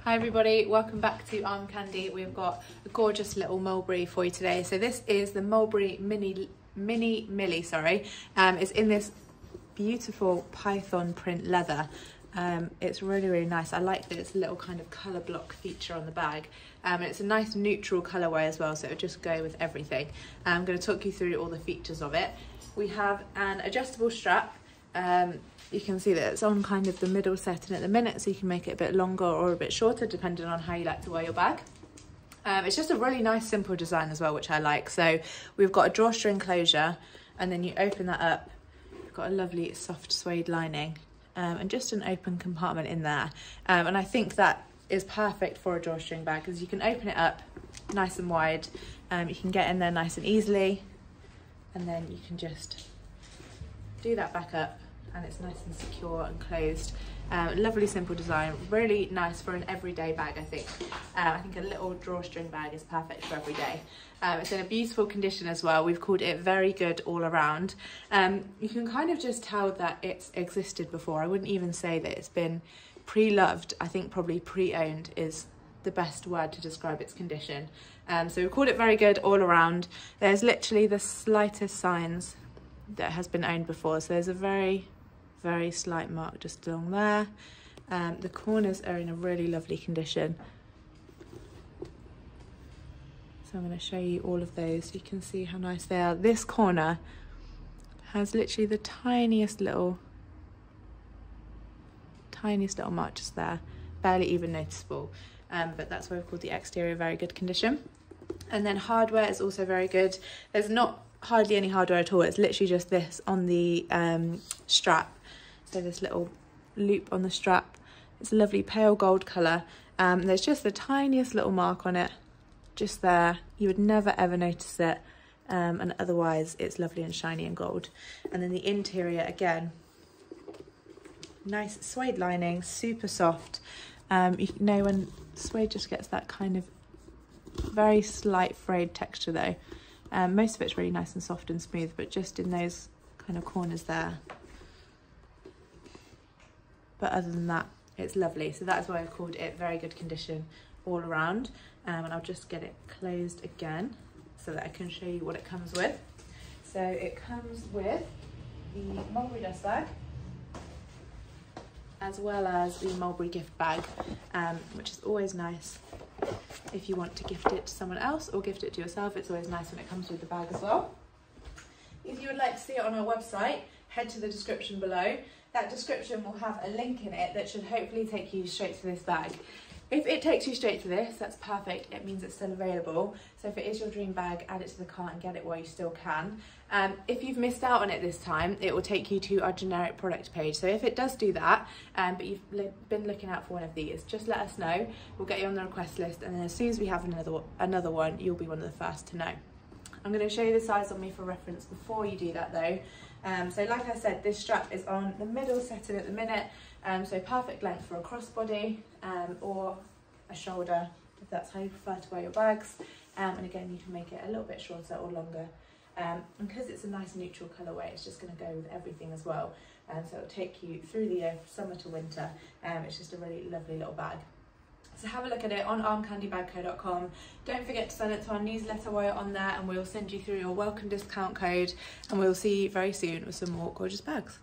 Hi everybody, welcome back to Armcandy. We've got a gorgeous little Mulberry for you today. So this is the Mulberry Mini Millie, sorry. It's in this beautiful python print leather. It's really nice. I like that it's a little kind of colour block feature on the bag. And it's a nice neutral colourway as well, so it'll just go with everything. I'm going to talk you through all the features of it. We have an adjustable strap. You can see that it's on kind of the middle setting at the minute, so you can make it a bit longer or a bit shorter depending on how you like to wear your bag. It's just a really nice simple design as well, which I like. So we've got a drawstring closure, and then you open that up. You've got a lovely soft suede lining and just an open compartment in there. And I think that is perfect for a drawstring bag because you can open it up nice and wide. You can get in there nice and easily, and then you can just do that back up and it's nice and secure and closed. Lovely simple design, really nice for an everyday bag, I think. I think a little drawstring bag is perfect for every day. It's in a beautiful condition as well. We've called it very good all around. You can kind of just tell that it's existed before. I wouldn't even say that it's been pre-loved. I think probably pre-owned is the best word to describe its condition. So we've called it very good all around. There's literally the slightest signs that it has been owned before. So there's a very slight mark just along there. The corners are in a really lovely condition. So I'm going to show you all of those so you can see how nice they are. This corner has literally the tiniest little mark just there, barely even noticeable. But that's why we've called the exterior very good condition. And then hardware is also very good. There's not hardly any hardware at all. It's literally just this on the strap. So this little loop on the strap. It's a lovely pale gold colour. There's just the tiniest little mark on it, just there. You would never ever notice it. And otherwise it's lovely and shiny and gold. And then the interior again, nice suede lining, super soft. You know when suede just gets that kind of very slight frayed texture though. Most of it's really nice and soft and smooth, but just in those kind of corners there. But other than that, it's lovely. So that is why I've called it very good condition all around. And I'll just get it closed again so that I can show you what it comes with. So it comes with the Mulberry dust bag, as well as the Mulberry gift bag, which is always nice if you want to gift it to someone else or gift it to yourself. It's always nice when it comes with the bag as well. If you would like to see it on our website, head to the description below. That description will have a link in it that should hopefully take you straight to this bag. If it takes you straight to this, that's perfect. It means it's still available. So if it is your dream bag, add it to the cart and get it while you still can. If you've missed out on it this time, it will take you to our generic product page. So if it does do that, but you've been looking out for one of these, just let us know. We'll get you on the request list, and then as soon as we have another one, you'll be one of the first to know. I'm going to show you the size on me for reference before you do that though. So like I said, this strap is on the middle setting at the minute, so perfect length for a crossbody or a shoulder, if that's how you prefer to wear your bags. And again, you can make it a little bit shorter or longer. And because it's a nice neutral colourway, it's just going to go with everything as well. So it'll take you through the year, summer to winter. It's just a really lovely little bag. So have a look at it on armcandybagco.com. Don't forget to sign up to our newsletter while you're on there, and we'll send you through your welcome discount code, and we'll see you very soon with some more gorgeous bags.